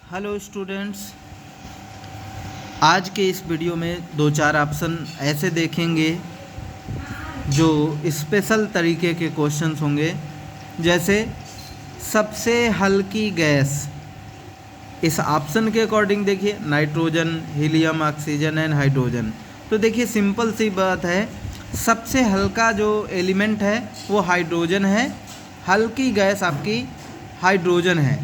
Hello students, आज के इस वीडियो में दो चार ऑप्शन ऐसे देखेंगे जो स्पेशल तरीके के क्वेश्चंस होंगे। जैसे सबसे हल्की गैस, इस ऑप्शन के अकॉर्डिंग देखिए nitrogen, helium, oxygen and hydrogen. तो देखिए सिंपल सी बात है, सबसे हल्का जो एलिमेंट है वो हाइड्रोजन है, हल्की गैस आपकी हाइड्रोजन है।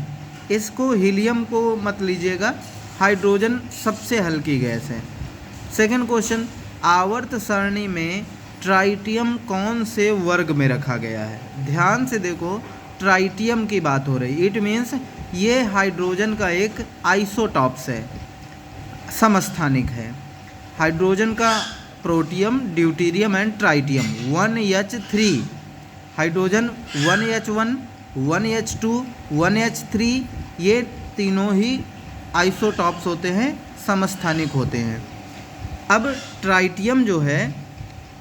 इसको हीलियम को मत लीजिएगा, हाइड्रोजन सबसे हल्की गैस है। सेकंड क्वेश्चन, आवर्त सारणी में ट्राइटियम कौन से वर्ग में रखा गया है? ध्यान से देखो, ट्राइटियम की बात हो रही, इट मीन्स ये हाइड्रोजन का एक आइसोटॉप्स है, समस्थानिक है। हाइड्रोजन का protium, deuterium and tritium 1H3, hydrogen 1H1, 1H2, 1H3, ये तीनों ही आइसोटॉप्स होते हैं, समस्थानिक होते हैं। अब ट्राइटियम जो है,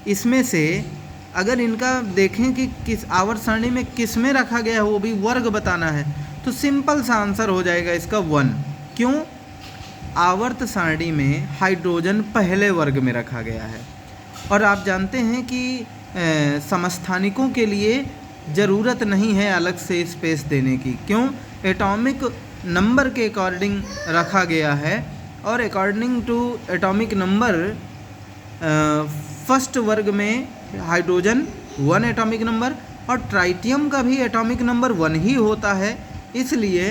इसमें से अगर इनका देखें कि किस आवर्त सारणी में किस में रखा गया है, वो भी वर्ग बताना है, तो सिंपल सा आंसर हो जाएगा इसका 1। क्यों? आवर्त सारणी में हाइड्रोजन पहले वर्ग में रखा गया है। और आप जानते हैं कि समस्थानिकों के लिए ज़रूरत नहीं है अलग से स्पेस देने की। क्यों? एटॉमिक नंबर के अकॉर्डिंग रखा गया है, और according to atomic number first वर्ग में हाइड्रोजन 1 एटॉमिक नंबर, और ट्राइटियम का भी एटॉमिक नंबर 1 ही होता है। इसलिए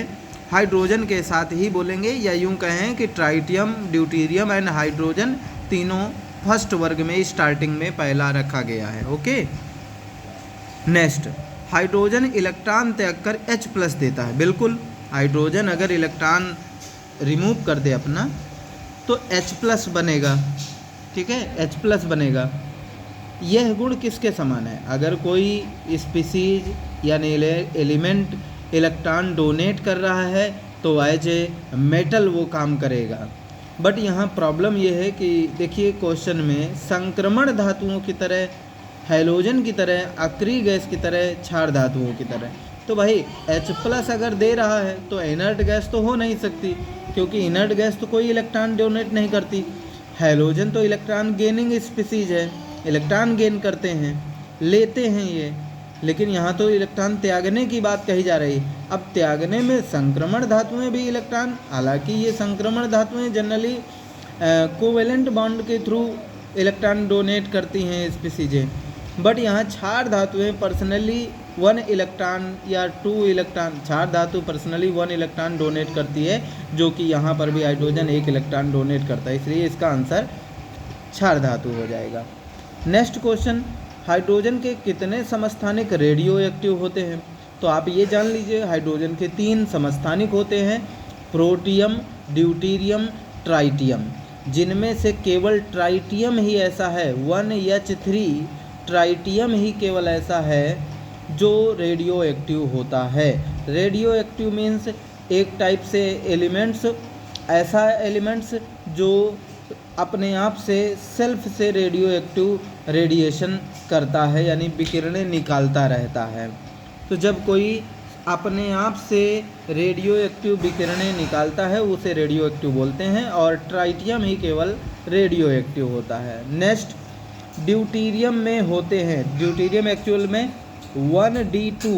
हाइड्रोजन के साथ ही बोलेंगे, या यूँ कहें कि ट्राइटियम, ड्यूटेरियम एंड हाइड्रोजन तीनों फर्स्ट वर्ग में स्टार्टिंग में पहला रखा गया है। ओके, नेक्स्ट, हाइड्रोजन इलेक्ट्रॉन त्याग कर H+ देता है। बिल्कुल, हाइड्रोजन अगर इलेक्ट्रॉन रिमूव कर दे अपना तो H+ बनेगा। ठीक है, H+ बनेगा। यह गुण किसके समान है? अगर कोई स्पीसीज यानी एलिमेंट इलेक्ट्रॉन डोनेट कर रहा है तो एज ए मेटल वो काम करेगा। बट यहाँ प्रॉब्लम ये है कि देखिए क्वेश्चन में संक्रमण धातुओं की तरह, हैलोजन की तरह, अक्रिय गैस की तरह, क्षार धातुओं की तरह, तो भाई H+ अगर दे रहा है तो इनर्ट गैस तो हो नहीं सकती, क्योंकि इनर्ट गैस तो कोई इलेक्ट्रॉन डोनेट नहीं करती। हैलोजन तो इलेक्ट्रॉन गेनिंग स्पीसीज है, इलेक्ट्रॉन गेन करते हैं, लेते हैं ये, लेकिन यहाँ तो इलेक्ट्रॉन त्यागने की बात कही जा रही है। अब त्यागने में संक्रमण धातुएं भी इलेक्ट्रॉन, हालांकि ये संक्रमण धातुएं जनरली कोवेलेंट बॉन्ड के थ्रू इलेक्ट्रॉन डोनेट करती हैं स्पीसीजें, बट यहाँ क्षार धातुएं पर्सनली 1 इलेक्ट्रॉन या 2 इलेक्ट्रॉन, क्षार धातु पर्सनली 1 इलेक्ट्रॉन डोनेट करती है, जो कि यहाँ पर भी हाइड्रोजन 1 इलेक्ट्रॉन डोनेट करता है, इसलिए इसका आंसर क्षार धातु हो जाएगा। नेक्स्ट क्वेश्चन, हाइड्रोजन के कितने समस्थानिक रेडियो एक्टिव होते हैं? तो आप ये जान लीजिए, हाइड्रोजन के 3 समस्थानिक होते हैं, प्रोटियम, ड्यूटेरियम, ट्राइटियम, जिनमें से केवल ट्राइटियम ही ऐसा है, 1H3 ट्राइटियम ही केवल ऐसा है जो रेडियो एक्टिव होता है। रेडियो एक्टिव मीन्स एक टाइप से एलिमेंट्स, ऐसा एलिमेंट्स जो अपने आप से सेल्फ से रेडियो एक्टिव रेडिएशन करता है, यानी विकिरणें निकालता रहता है। तो जब कोई अपने आप से रेडियो एक्टिव विकिरणें निकालता है उसे रेडियो एक्टिव बोलते हैं, और ट्राइटियम ही केवल रेडियो एक्टिव होता है। नेक्स्ट, ड्यूटेरियम में होते हैं, ड्यूटेरियम एक्चुअल में 1D2,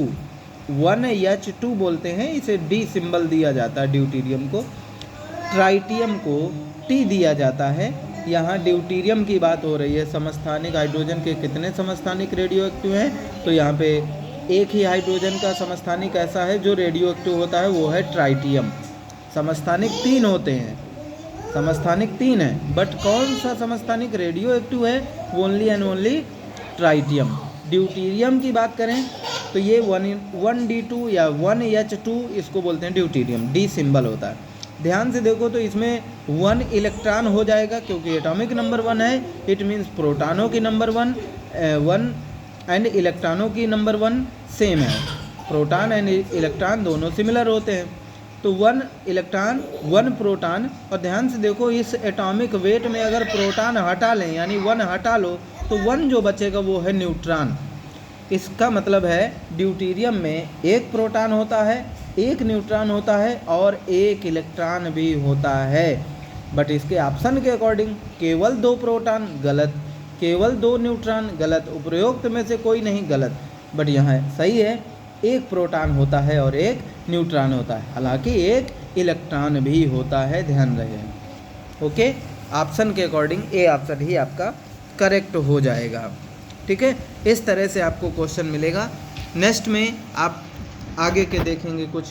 1H2 बोलते हैं, इसे D सिंबल दिया जाता है ड्यूटेरियम को, ट्राइटियम को T दिया जाता है। यहाँ ड्यूटेरियम की बात हो रही है, समस्थानिक हाइड्रोजन के कितने समस्थानिक रेडियो एक्टिव हैं? तो यहाँ पे एक ही हाइड्रोजन का समस्थानिक ऐसा है जो रेडियो एक्टिव होता है, वो है ट्राइटियम। समस्थानिक 3 होते हैं, समस्थानिक 3 है, बट कौन सा समस्थानिक रेडियो एक्टिव है? Only and only tritium. Deuterium की बात करें तो ये 1D2 या 1H2, इसको बोलते हैं ड्यूटेरियम, D सिंबल होता है। ध्यान से देखो तो इसमें 1 इलेक्ट्रॉन हो जाएगा, क्योंकि एटॉमिक नंबर 1 है, इट मीन्स प्रोटॉनों की नंबर 1 एंड इलेक्ट्रॉनों की नंबर 1 सेम है। प्रोटॉन एंड इलेक्ट्रॉन दोनों सिमिलर होते हैं, तो 1 इलेक्ट्रॉन 1 प्रोटॉन। और ध्यान से देखो, इस एटॉमिक वेट में अगर प्रोटॉन हटा लें, यानी 1 हटा लो, तो 1 जो बचेगा वो है न्यूट्रॉन। इसका मतलब है ड्यूटेरियम में 1 प्रोटॉन होता है, एक न्यूट्रॉन होता है और एक इलेक्ट्रॉन भी होता है। बट इसके ऑप्शन के अकॉर्डिंग केवल 2 प्रोटॉन गलत, केवल 2 न्यूट्रॉन गलत, उपरोक्त में से कोई नहीं गलत। बट यहाँ सही है, एक प्रोटॉन होता है और एक न्यूट्रॉन होता है, हालांकि एक इलेक्ट्रॉन भी होता है, ध्यान रहे। ओके, ऑप्शन के अकॉर्डिंग ए ऑप्शन ही आपका करेक्ट हो जाएगा। ठीक है, इस तरह से आपको क्वेश्चन मिलेगा। नेक्स्ट में आप आगे के देखेंगे कुछ